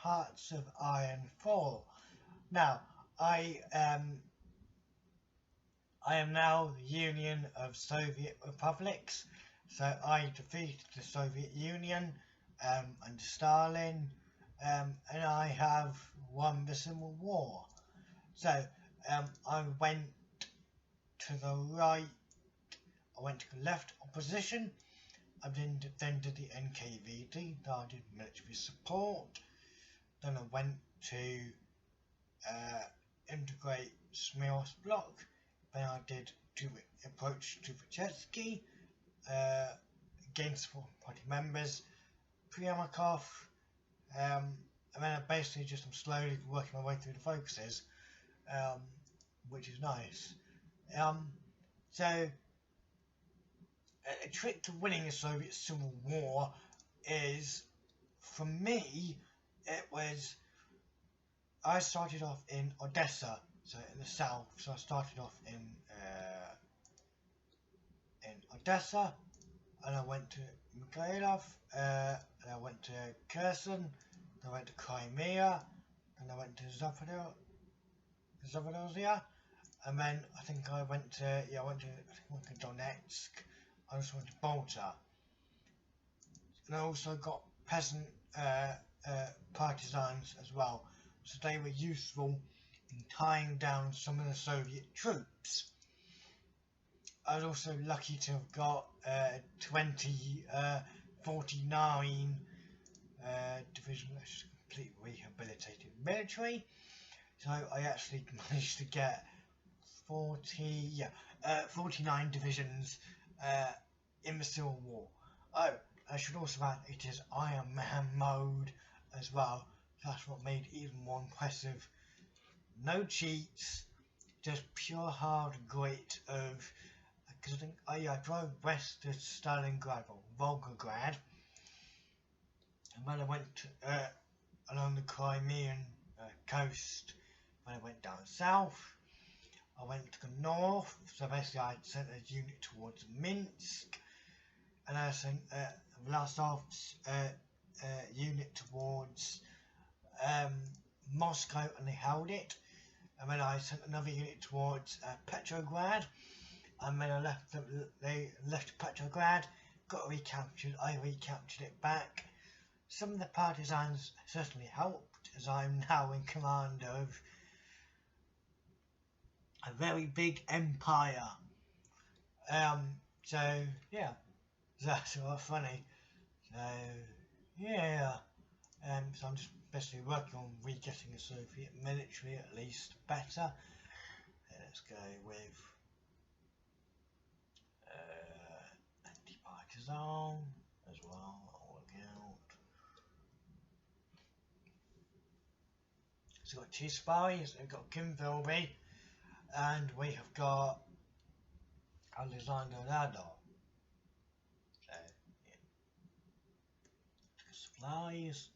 parts of Iron Fall. Now, I am now the Union of Soviet Republics, so I defeated the Soviet Union under Stalin, and I have won the Civil War. So I went to the right, I went to the left opposition, I then did the NKVD, I did military support, then I went to integrate Smirnov's block, then I did to approach to Vychetsky, against foreign party members, Priyamakov, and then I basically just am slowly working my way through the focuses, which is nice. So a trick to winning a Soviet Civil War is, for me, it was, I started off in Odessa, so in the south. So I started off in Odessa, and I went to Mikhailov, and I went to Kherson, then I went to Crimea, and I went to Zaporozhye, and then I think I went to Donetsk. I also went to Balta, and I also got peasant partisans as well, so they were useful in tying down some of the Soviet troops. I was also lucky to have got 49 division, which is complete rehabilitated military. So I actually managed to get 49 divisions in the Civil War. Oh, I should also add, it is Iron Man mode as well. That's what made it even more impressive. No cheats, just pure hard grit of, because I think I drove west to Stalingrad or Volgograd, and when I went along the Crimean coast, when I went down south, I went to the north, so basically I sent a unit towards Minsk, and I sent Vlasov's unit towards Moscow, and they held it, and then I sent another unit towards Petrograd, and then they left Petrograd, got recaptured, I recaptured it back. Some of the partisans certainly helped, as I'm now in command of a very big empire. So yeah, that's sort of funny. So yeah, so I'm just basically working on re-getting the Soviet military at least better. Let's go with anti-partisan as well. I'll look out. So we've got two spies. We've got Kim Philby, and we have got Alexander Radov. So yeah. Supplies.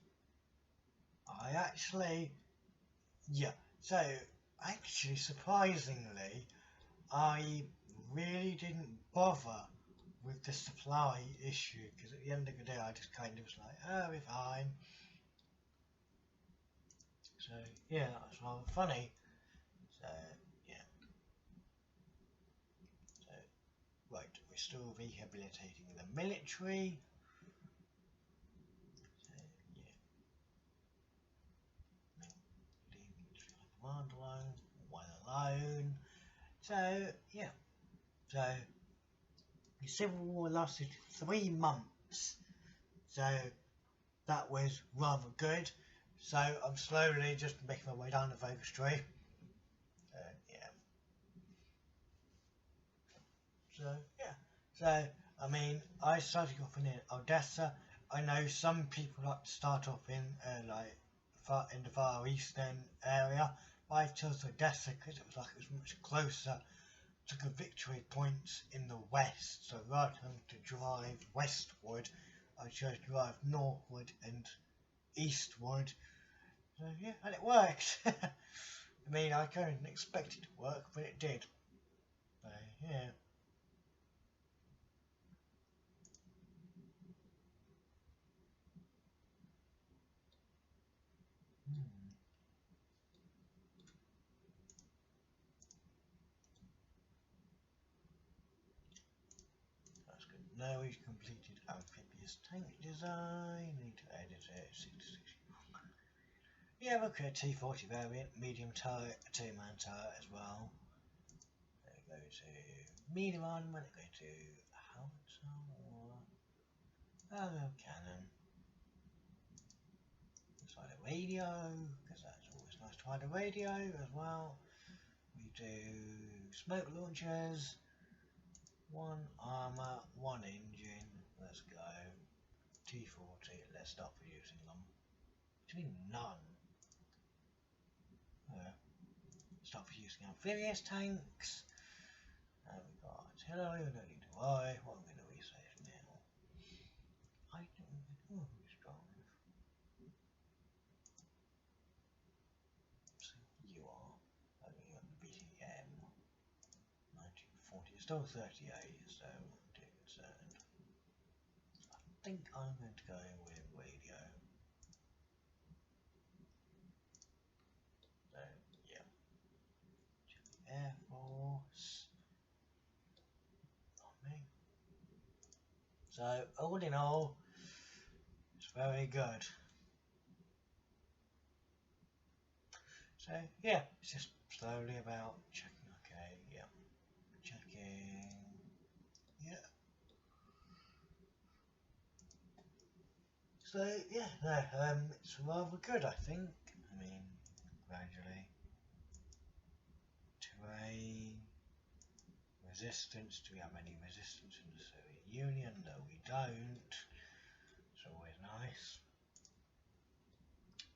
Surprisingly, I really didn't bother with the supply issue, because at the end of the day I just kind of was like, oh, we're fine. So yeah, that's rather funny. So yeah. So right, we're still rehabilitating the military. So yeah. Command alone, one alone. So yeah. So the Civil War lasted 3 months. So that was rather good. So I'm slowly just making my way down the focus tree. Yeah. So yeah. So I mean, I started off in Odessa. I know some people like to start off in in the Far Eastern area, but I chose Odessa because it was much closer to the victory points in the west. So rather than to drive westward, I chose to drive northward and eastward. So yeah, and it worked. I mean, I kind of didn't expect it to work, but it did. So yeah. That's good. Now we've completed amphibious tank design. Need to edit it. 66. Yeah, we'll create T40 variant, medium turret, a two-man turret as well. Then go to medium armament, go to howitzer or cannon. Let's hide a radio, because that's always nice to hide a radio as well. We do smoke launchers, one armor, one engine. Let's go. T40, let's start producing them. Actually, none. Start producing amphibious tanks. And we've got artillery, we don't need to worry. What am I going to research now? I don't know who's strong. So you are. I think you're the BTM. 1940, still 38, so I'm not too concerned. I think I'm going to go with radio. So, yeah. Air Force. Army. So, all in all, it's very good. So, yeah, it's just slowly about checking. Okay, yeah. Checking. Yeah. So, yeah, no, it's rather good, I think. I mean, gradually. Terrain. Resistance. Do we have any resistance in the Soviet Union? No, we don't. It's always nice.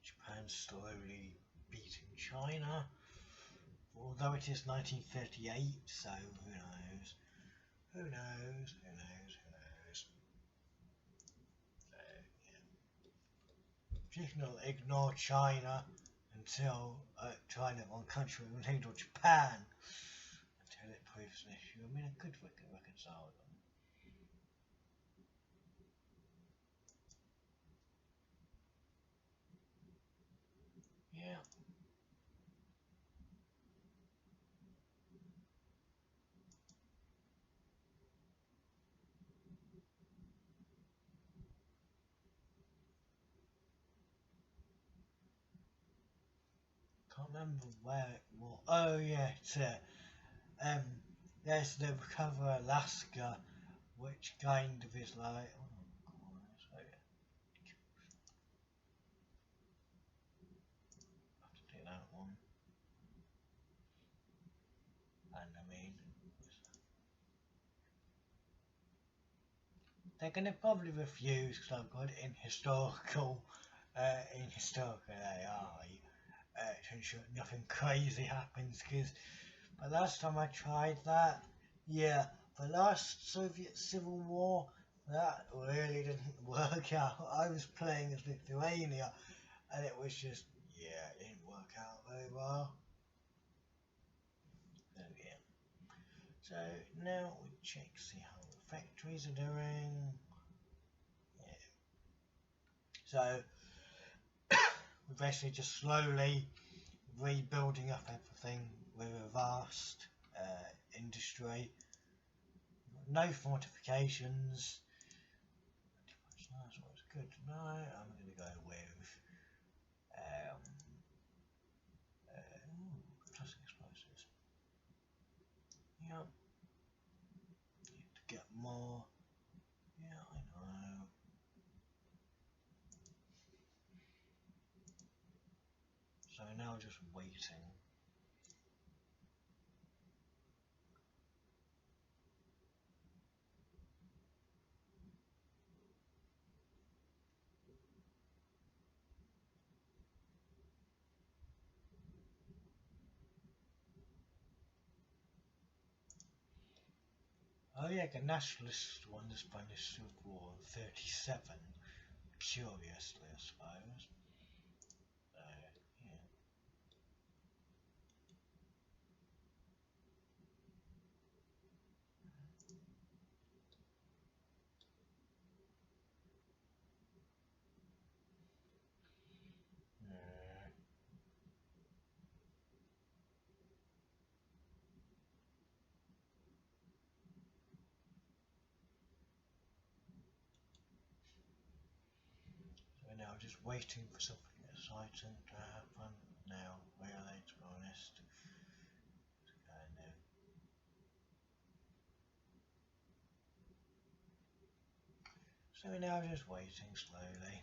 Japan's slowly beating China. Although it is 1938, so who knows? Who knows? Who knows? Who knows? So, yeah. Signal ignore China until China, one country, will handle Japan until it proves an issue. I mean, I could reconcile them. Yeah. Can't remember where it was. Oh yeah, it's there's the Recover Alaska, which kind of is like. Oh, so yeah. Have to do that one. And I mean, they're going to probably refuse because I've got it in historical AI to ensure nothing crazy happens. Because the last time I tried that, yeah, the last Soviet Civil War, that really didn't work out. I was playing as Lithuania, and it was just, yeah, it didn't work out very well. So yeah. So now we check, see how the factories are doing. Yeah. So we're basically just slowly rebuilding up everything with a vast industry. No fortifications. That's what's good to know. I'm going to go with classic explosives. Yep. Need to get more. Yeah, I know. So now just waiting. Oh yeah, the nationalist one is Spanish Civil War 37. Curiously, I suppose. Yeah. now just waiting for something exciting to happen. Now, really, to be honest. So we're now just waiting slowly.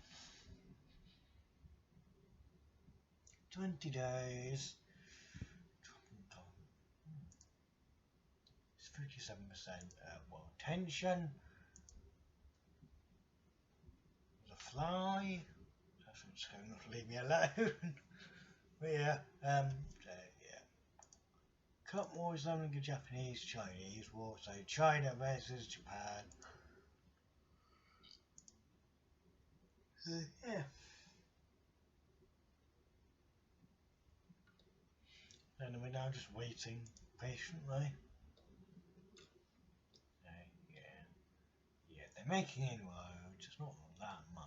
20 days. It's 57% well, tension. There's a fly. That's what's going on, leave me alone. But yeah, so yeah. Cup War is only the Japanese-Chinese war, so China versus Japan. Yeah. And we're now just waiting patiently. Yeah, they're making inroads. It's not that much.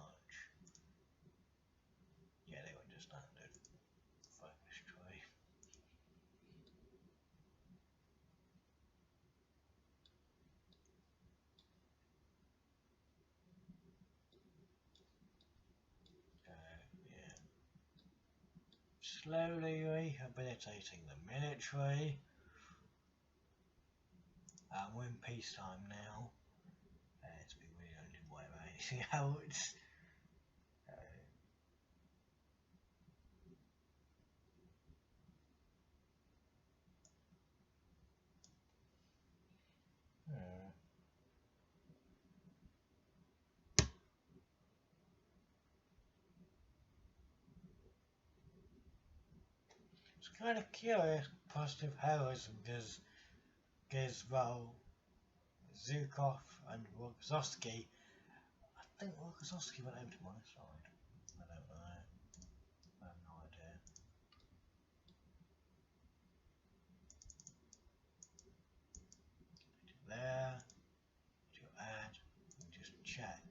Yeah, they understand it. Focus try. Yeah. Slowly rehabilitating the military. We're in peacetime now. It's been really only way about anything else. It's kind of curious, positive heroism, because well, Zukov and Rokossovsky, I think Rokossovsky went over to my side. I don't know. I have no idea. There, to add, and just check.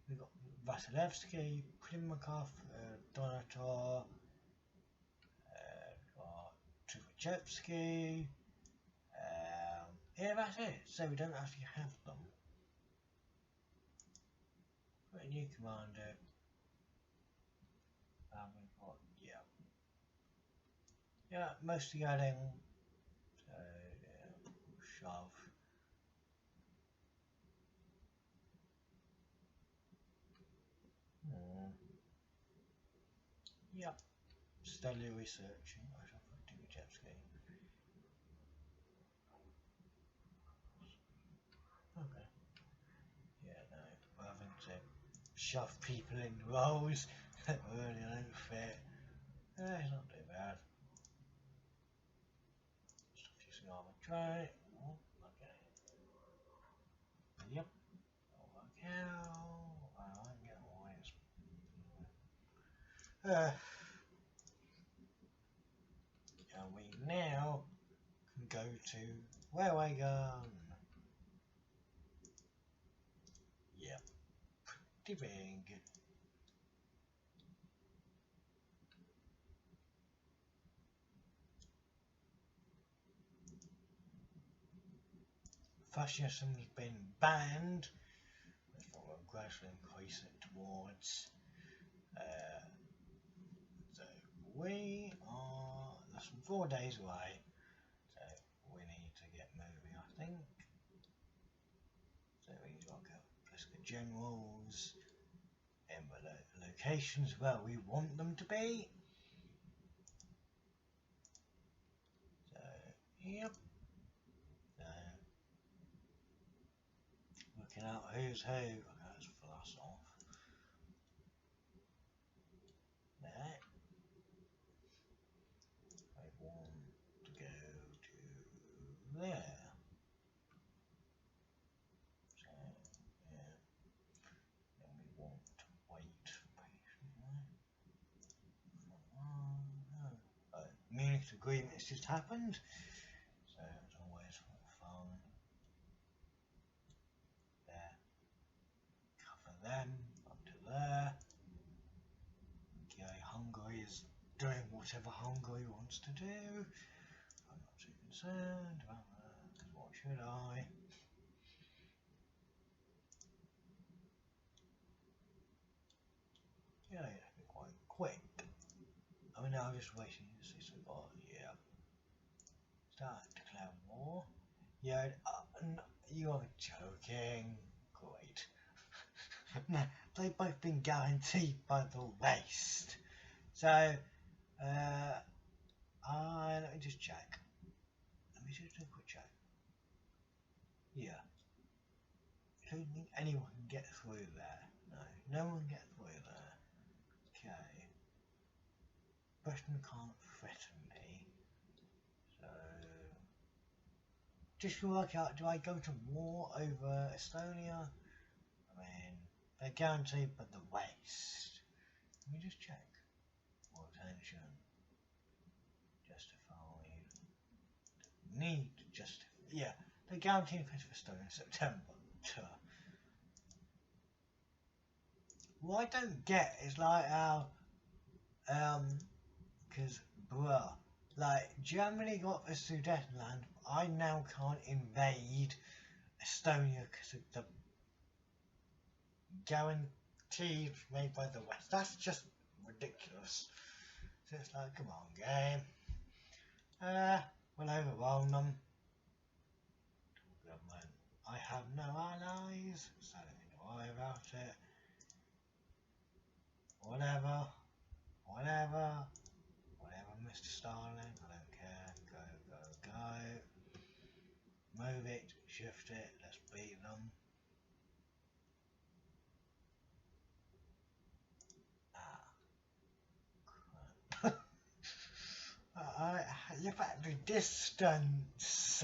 We've got Vasilevsky, Klimakov, Donator, Trubachevsky. Yeah, that's it. So we don't actually have them. Got a new commander. We've got, yeah, mostly adding. So yeah, shove. Yep. Steadily researching. I shall put Trubachevsky. Okay. Yeah, no, we're having to shove people in roles that really don't fit. It's not too bad. Stop using arbitrary. Oh, okay. Yep. Okay. I like it always. And we now can go to railway gun. Yep. Pretty big. Fascism's been banned. That's what we'll gradually increase it towards. So we are less than 4 days away. So we need to get moving, I think. So we need to go plus the generals in the locations where we want them to be. So yep. Working out who's who. Okay, let's flash off. There. I want to go to there. So, yeah. Then we want to wait patiently. Munich agreement just happened. So it's always fun. There. Cover them up to there. Okay, Hungary is doing whatever Hungary wants to do. I'm not too concerned about that, because what should I? Yeah, it's been quite quick. I mean, I'm just waiting to see some more. Yeah. Start to declare war. Yeah, you're joking. Great. No, they've both been guaranteed by the West. So, let me just check. Let me just do a quick check. Yeah. I don't think anyone can get through there. No one can get through there. Okay. Britain can't threaten me. So, just to work out, do I go to war over Estonia? I mean, they're guaranteed by the West. Let me just check. War tension. Justified. Need to justify. Yeah, they're guaranteed for Estonia in September. What I don't get is like how, because, bruh, like, Germany got the Sudetenland, I now can't invade Estonia because of the guaranteed made by the West. That's just ridiculous. So it's like, come on, game. We'll overwhelm them. Government. I have no allies, so don't worry about it. Whatever, Mr. Starling, I don't care. Go. Move it, shift it, let's beat them. You've had the distance.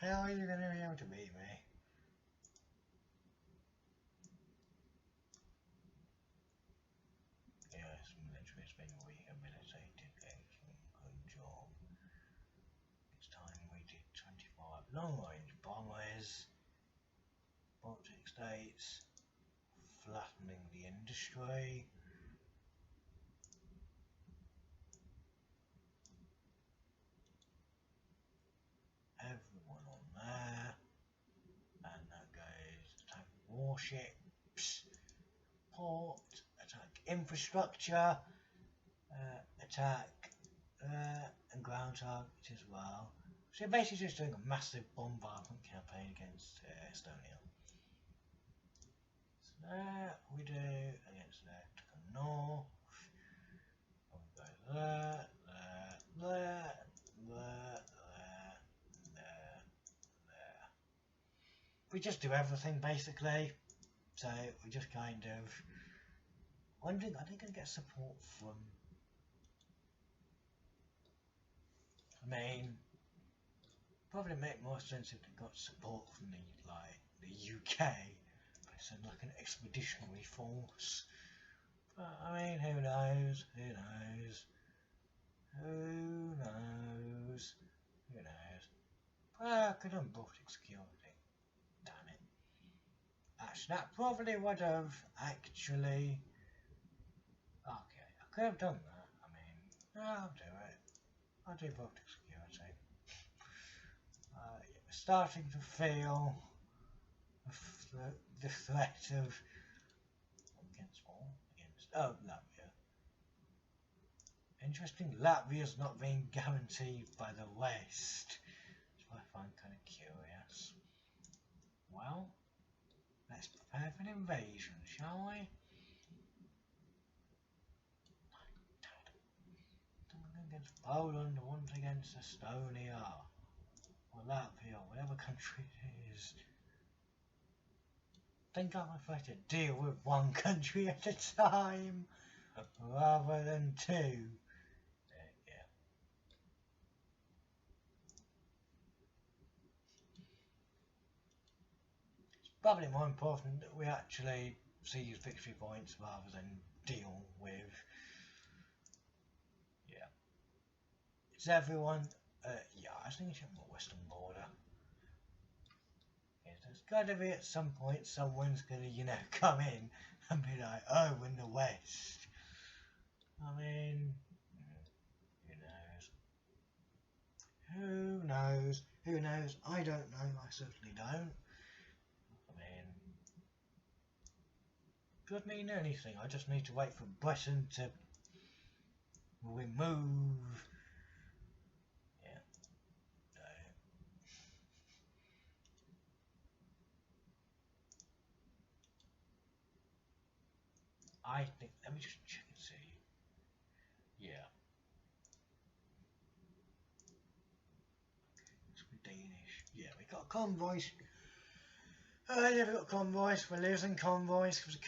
How are you going to be able to beat me? Yes, military has been rehabilitated. Good job. It's time we did 25 long-range bombers. Baltic states. Flattening the industry. Everyone on there. And that goes attack warships. Port. Attack infrastructure. Attack and ground targets as well. So basically just doing a massive bombardment campaign against Estonia. So there we do against there to the north. And we go there. We just do everything basically. So we just kind of wondering, are they going to get support from? I mean, probably make more sense if they got support from the UK, send like an expeditionary force. But I mean, who knows? Well, I could have Baltic security. Damn it. Actually, that probably would have actually. Okay, I could have done that. I mean, I'll do it. I'll do Baltic security. Yeah, starting to feel the threat of Latvia. Interesting, Latvia's not being guaranteed by the West, which I find kind of curious. Well, let's prepare for an invasion, shall we? One against Poland, one against Estonia, or Latvia, whatever country it is. I think I prefer to deal with one country at a time, rather than two. Yeah. It's probably more important that we actually seize victory points rather than deal with. Yeah. Is everyone? Yeah, I think it's on the western border. There's got to be at some point someone's going to, come in and be like, oh, we're in the West. I mean, who knows? Who knows? I don't know. I certainly don't. I mean, Could mean anything. I just need to wait for Britain to remove. Yeah. So. I think. Let me just check and see. Yeah. Danish. Yeah, we got convoys. Yeah, we got convoys. We're losing convoys because we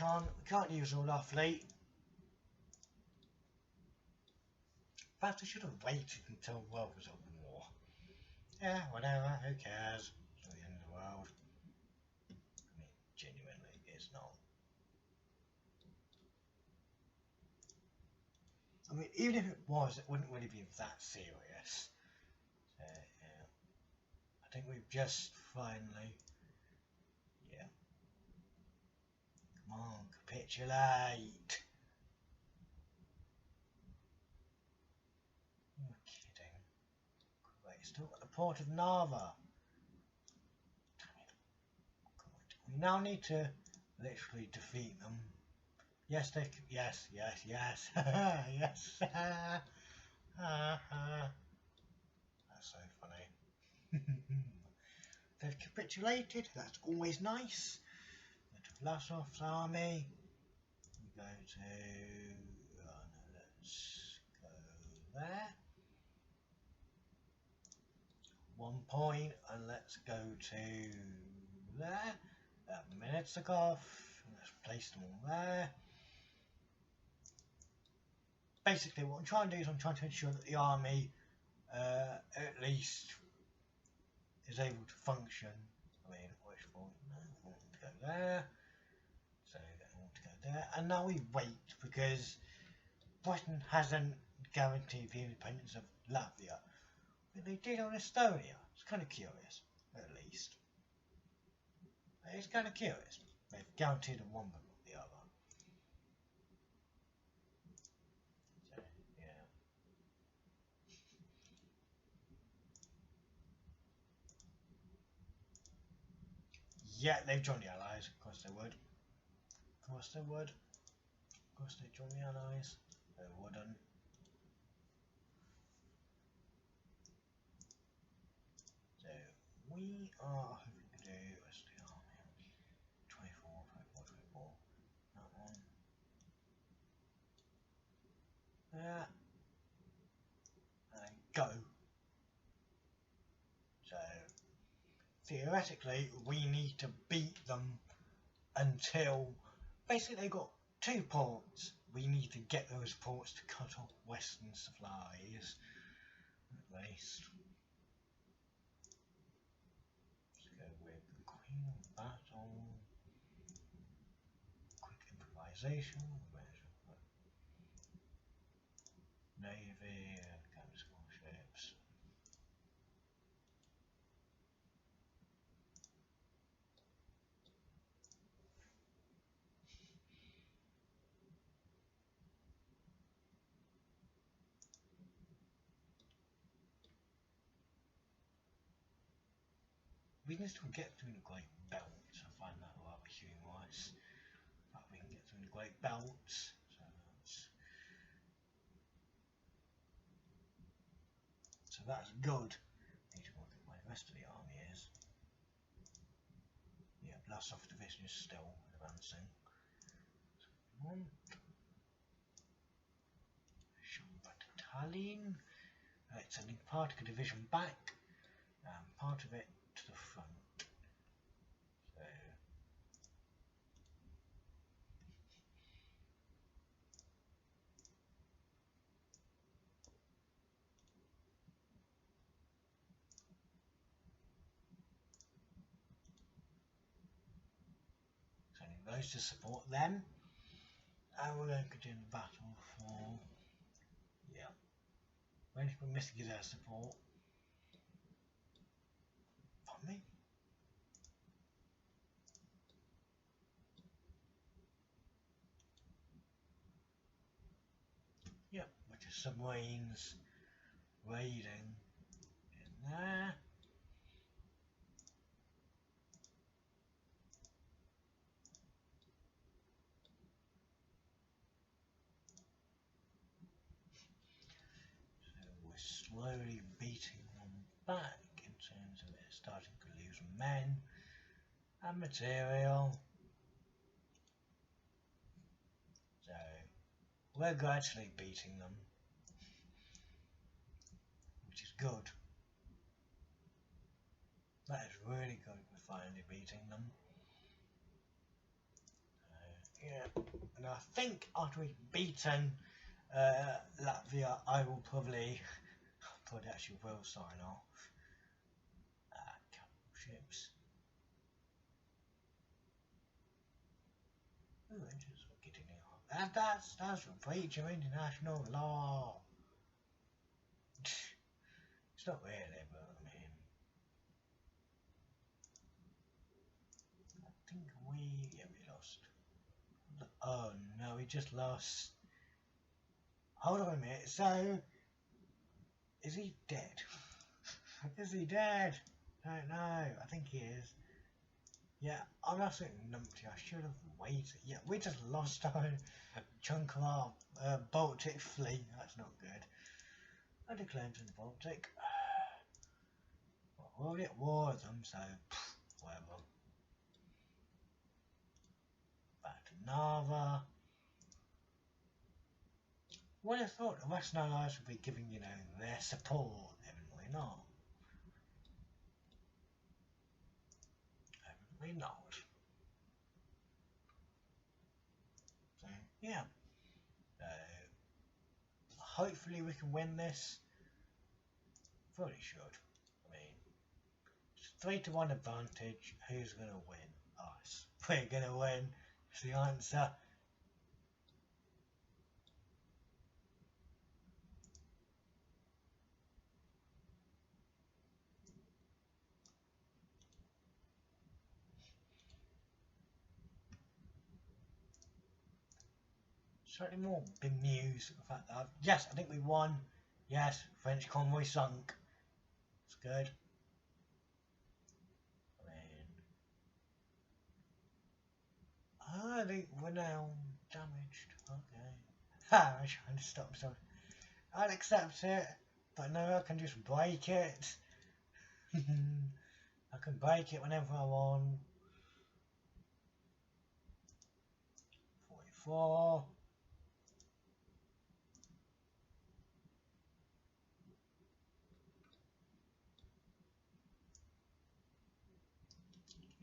can't use all our fleet. In fact, I should have waited until the world was at war. Yeah, whatever. Who cares? It's not the end of the world. I mean, genuinely, it's not. I mean, even if it was, it wouldn't really be that serious. Yeah. I think we've just finally. Yeah. Come on, capitulate. You're kidding. Wait, still at the port of Narva. Damn it. God. We now need to literally defeat them. Yes, yes. Yes. That's so funny. They've capitulated. That's always nice. Anglo-French Army. We go to. No, let's go there. 1 point, and let's go to there. Minetsikov. Let's place them all there. Basically, what I'm trying to do is I'm trying to ensure that the army at least is able to function. I mean, which point? No, I want to go there. So I want to go there. And now we wait because Britain hasn't guaranteed the independence of Latvia. But they did on Estonia. It's kind of curious, at least. It's kind of curious. They've guaranteed on one but not the other. So, yeah, they've joined the Allies. Of course they would. Of course they would. Of course they'd join the Allies. They wouldn't. So we are hoping to do the army 24, 24. That one. There. And go. So theoretically we need to beat them until basically they've got 2 ports. We need to get those ports to cut off Western supplies, at least. Let's go with the Queen of Battle. Quick improvisation. Navy and counter small ships. We can still get through the Great Belts. I find that rather humorous. But we can get through the Great Belts. So that's good. I need to work at where the rest of the army is. Yeah, Blasov division is still advancing. So we want Battalion. It's sending part of the division back, and part of it to the front. So sending those to support them, and we're going to continue the battle for. Yeah. When we're missing is our support. Pardon me? Yep, which is submarines raiding in there. slowly beating them back in terms of it starting to lose men and material. So we're gradually beating them, which is good. That is really good, we're finally beating them. Yeah, and I think after we've beaten Latvia, I will probably actually will sign off. Capital ships. Ooh, engines are getting out. That's a breach of international law. It's not really, but I mean, I think we lost. Oh no, we just lost. Hold on a minute. So, is he dead? Is he dead? I don't know. I think he is. Yeah, I'm absolutely numpty. I should have waited. Yeah, we just lost our chunk of our Baltic fleet. That's not good. I declared to the Baltic. Well, we're already at war with them, so whatever. Back to Narva. Would have thought the Western Allies would be giving, you know, their support. Evidently not. Evidently not. So, yeah. Hopefully we can win this. Probably should. I mean, it's 3-1 advantage. Who's going to win? Us. We're going to win. That's the answer. Slightly more bemused at the fact that yes, I think we won. Yes, French convoy sunk. It's good. I think we're now damaged. Okay. Ha! I'm trying to stop myself. I'll accept it, but no, I can just break it. I can break it whenever I want. 44.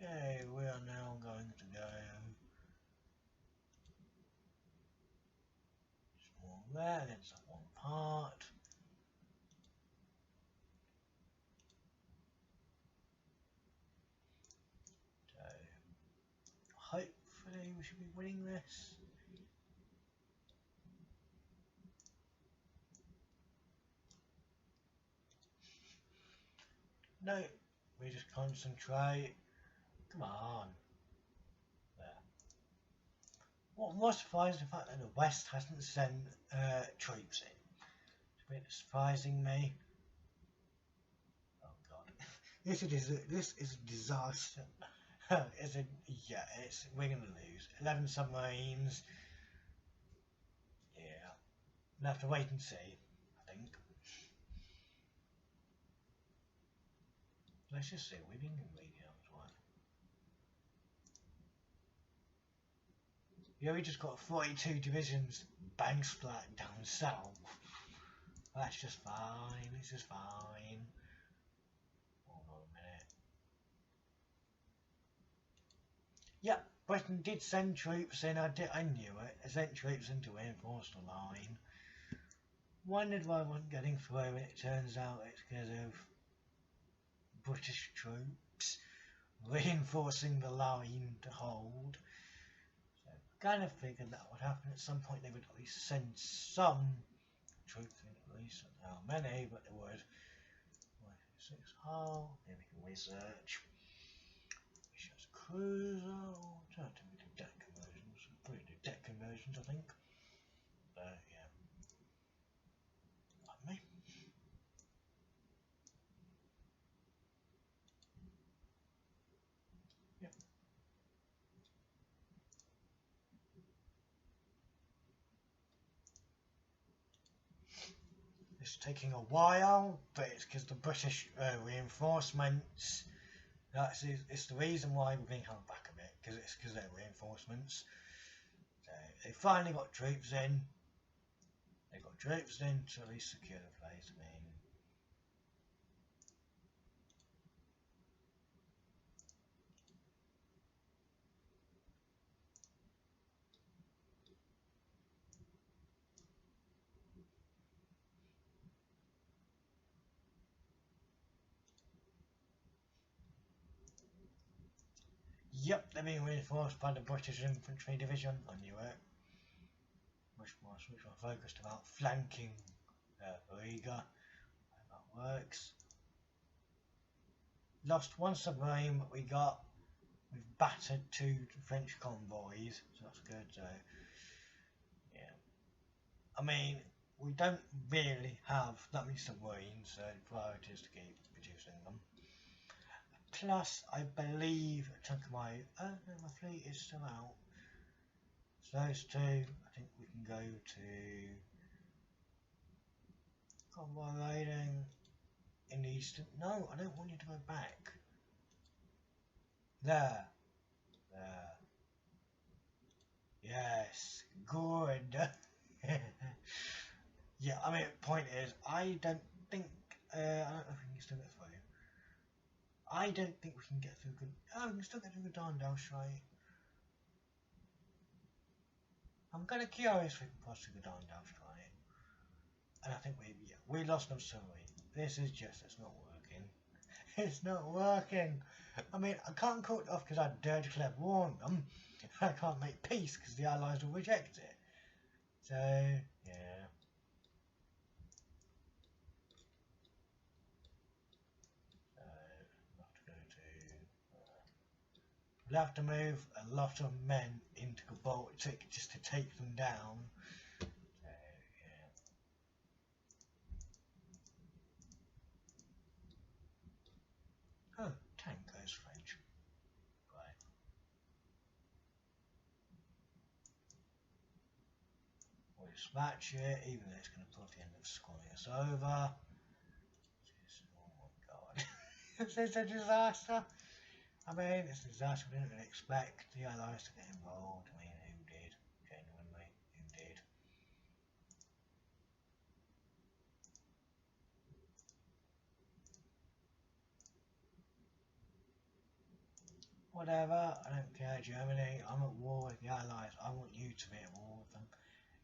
Okay, we are now going to go small there, that's that one part. So hopefully we should be winning this. No, we just concentrate. Come on. There. What was surprised the fact that the West hasn't sent troops in. It's a bit surprising me. Oh god. This is a disaster. We're gonna lose. 11 submarines. Yeah. We'll have to wait and see, I think. Let's just see, we've been radio as well. Yeah, we just got 42 divisions bang splat down south. That's just fine, this is fine. Hold on a minute. Yep, Britain did send troops in, I knew it. They sent troops in to reinforce the line. Wondered why I wasn't getting through, and it turns out it's because of British troops reinforcing the line to hold. So kind of figured that would happen at some point. They would at least send some troops in, at least. I don't know how many, but they would. 6 hull. Then we can research. Just cruiser. Try to do deck conversions. Probably do deck conversions, I think. Yeah. Like me. it's taking a while, but it's because the British reinforcements. It's the reason why we're being held back a bit, because it's because they're reinforcements. So they finally got troops in. They got troops in to at least secure the place. I mean, yep, they're being reinforced by the British Infantry Division. I knew it. Which was focused about flanking Riga. That works. Lost one submarine, but we've battered 2 French convoys, so that's good. So, yeah. I mean, we don't really have that many submarines, so the priority is to keep producing them. Plus, I believe a chunk of my fleet is still out. So those 2, I think we can go to convoy raiding in the eastern. No, I don't want you to go back. There. Yes, good. Yeah, I mean, point is, I don't think, I don't know if we can still get through. I don't think we can get through good. Oh, we can still get through the Darndale Strait. I'm kind of curious if we can cross through the Darndale Strait. And I think we lost no submarine. This is just, it's not working. It's not working. I mean, I can't call it off because I dared declare war on them. I can't make peace because the Allies will reject it. So, yeah. We'll have to move a lot of men into the Baltic just to take them down. So, yeah. Oh, Tanker's French. Right. We'll dispatch it, even though it's going to probably end up screwing us over. Oh my god. Is this a disaster? I mean, it's a disaster we didn't really expect the Allies to get involved. I mean, who did? Genuinely, who did? Whatever, I don't care, Germany. I'm at war with the Allies. I want you to be at war with them.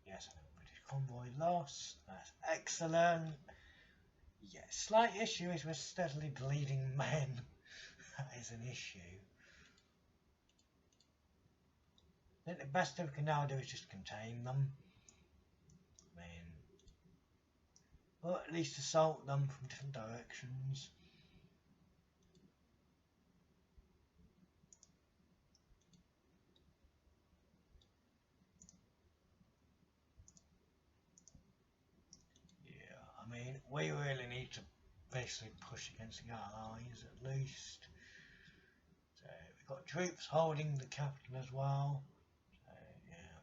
Yes, I know British convoy lost. That's excellent. Yeah, slight issue is we're steadily bleeding men. That is an issue. I think the best thing we can now do is just contain them. I mean, or at least assault them from different directions. Yeah, I mean, we really need to basically push against the Allies at least. So we've got troops holding the capital as well. So yeah.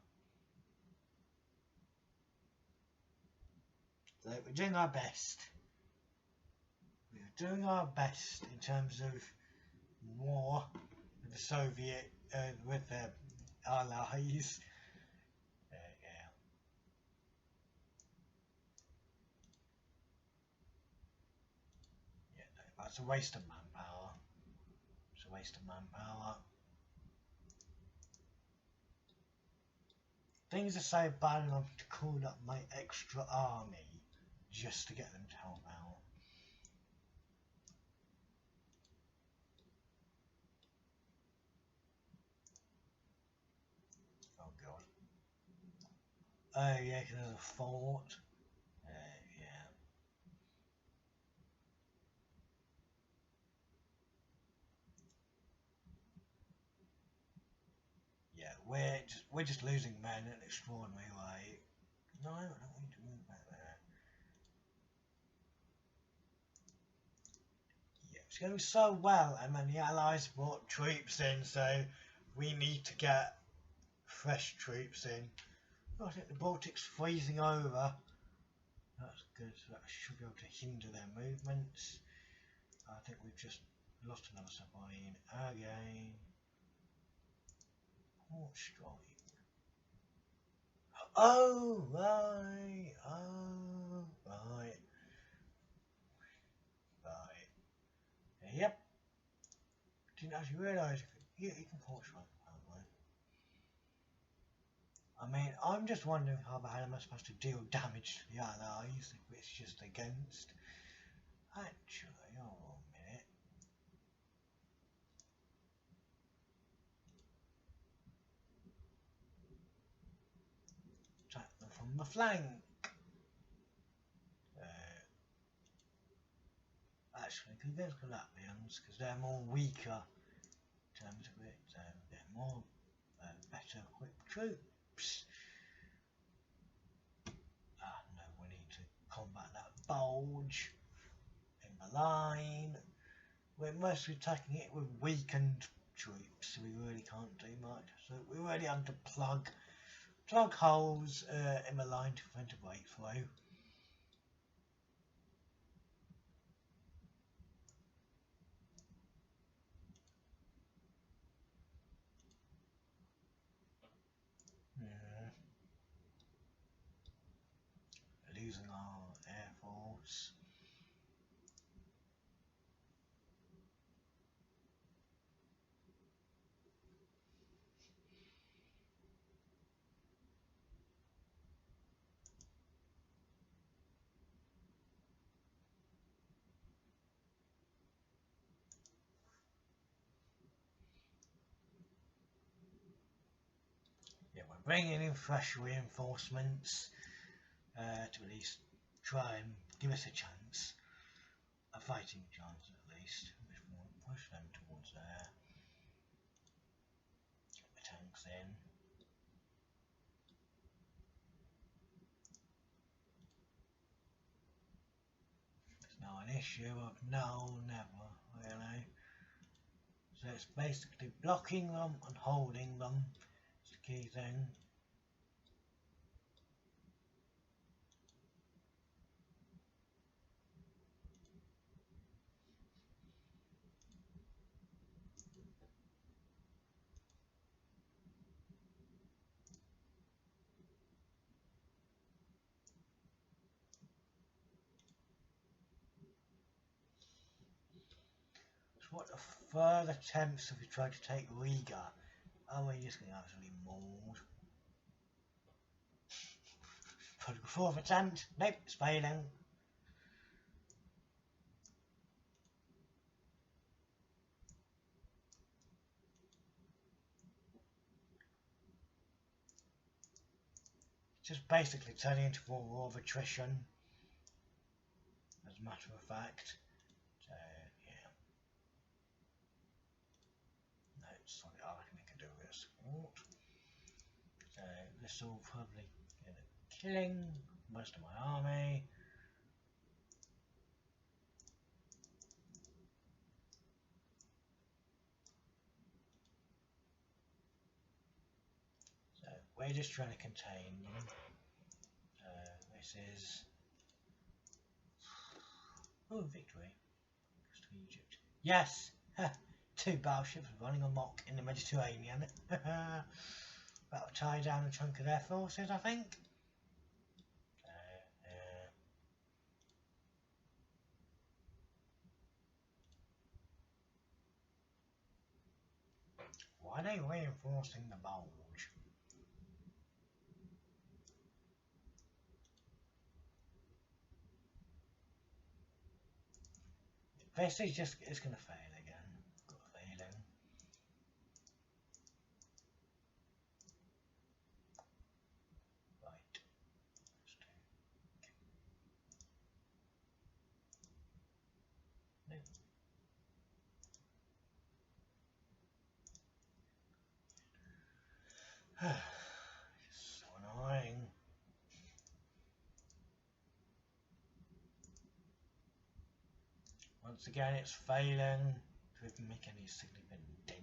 So we're doing our best. We're doing our best in terms of war with the Soviet, with the Allies. Yeah. Yeah, no, that's a waste of manpower. It's a waste of manpower. Things are so bad enough to call up my extra army just to get them to help out. Oh god. Oh yeah, because there's a fort. Yeah. Yeah, we're just losing men at an extraordinary way. No, I don't want you to move back there. Yeah, it's going so well, and then the Allies brought troops in, so we need to get fresh troops in. I think the Baltic's freezing over. That's good, so that should be able to hinder their movements. I think we've just lost another submarine again. Port strike. Oh right, right. Yep. Didn't actually realise you can port strike apparently. I mean, I'm just wondering how the hell am I supposed to deal damage to the allies if it's just against. Actually, hold on a minute. Attack them from the flank. Actually, against the Latvians, because they're more weaker in terms of it, they're more better equipped troops. No, we need to combat that bulge in the line. We're mostly attacking it with weakened troops, so we really can't do much. So we really have to plug holes in the line to prevent a breakthrough. Losing our air force. Yeah, we're bringing in fresh reinforcements to at least try and give us a chance, a fighting chance at least. We'll push them towards there. Get the tanks in. It's now an issue of no, never, really. So it's basically blocking them and holding them. It's the key thing. So what the further attempts if we try to take Riga? Are we just going to actually mauled? For the fourth attempt, nope, it's failing. Just basically turning into a war of attrition, as a matter of fact. So, yeah. No, sorry, I reckon we can do this. So, this will probably end up killing most of my army. So, we're just trying to contain them. This is... Oh, victory. Egypt. Yes! 2 battleships running amok in the Mediterranean. That'll tie down a chunk of their forces, I think. Why are they reinforcing the bulge? This is just, it's going to fail again. Got a feeling. Right. No. So annoying. Once again, it's failing to even make any significant dent.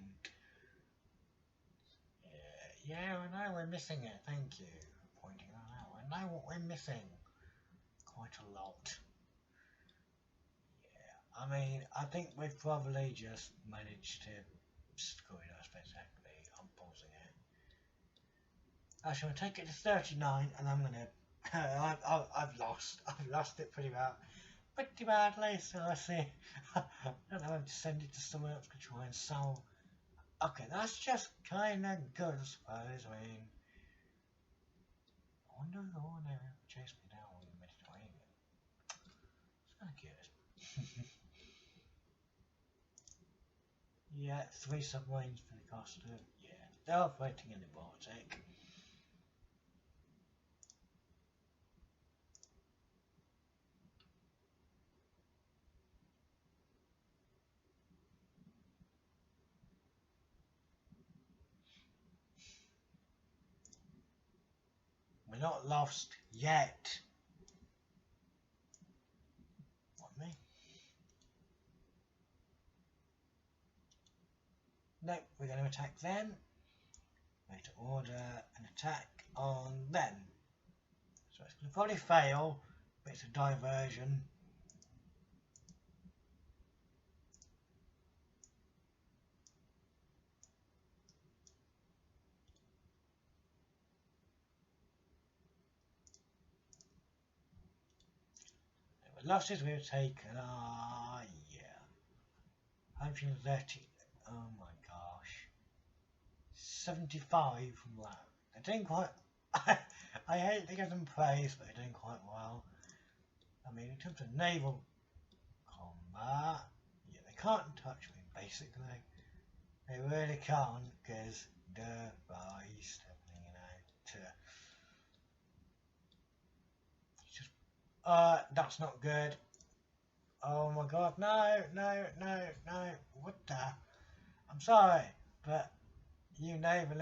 Yeah, I know we're missing it. Thank you for pointing that out. I know what we're missing. quite a lot. Yeah, I mean, I think we've probably just managed to screw it up spectacularly. I'm pausing it. Actually, I'm going to take it to 39, and I'm going to... I've lost it pretty badly, so I see. I don't know how to send it to someone else to try and solve. Okay, that's just kind of good, I suppose. I mean, I wonder if the one ever chased me down in the Mediterranean. It's kind of curious. Yeah, 3 submarines for the cost of... Yeah, they're operating in the Baltic. We're not lost yet. What, me? No, we're going to attack them. We're going to order an attack on them. So it's going to probably fail, but it's a diversion. The losses we've taken are, yeah, 130, oh my gosh, 75 from that. They're doing quite, I hate to give them praise, but they're doing quite well. I mean, in terms of naval combat, yeah, they can't touch me, basically. They really can't, because device, you know, it's just, that's not good. Oh my god, no, what the, I'm sorry, but you naval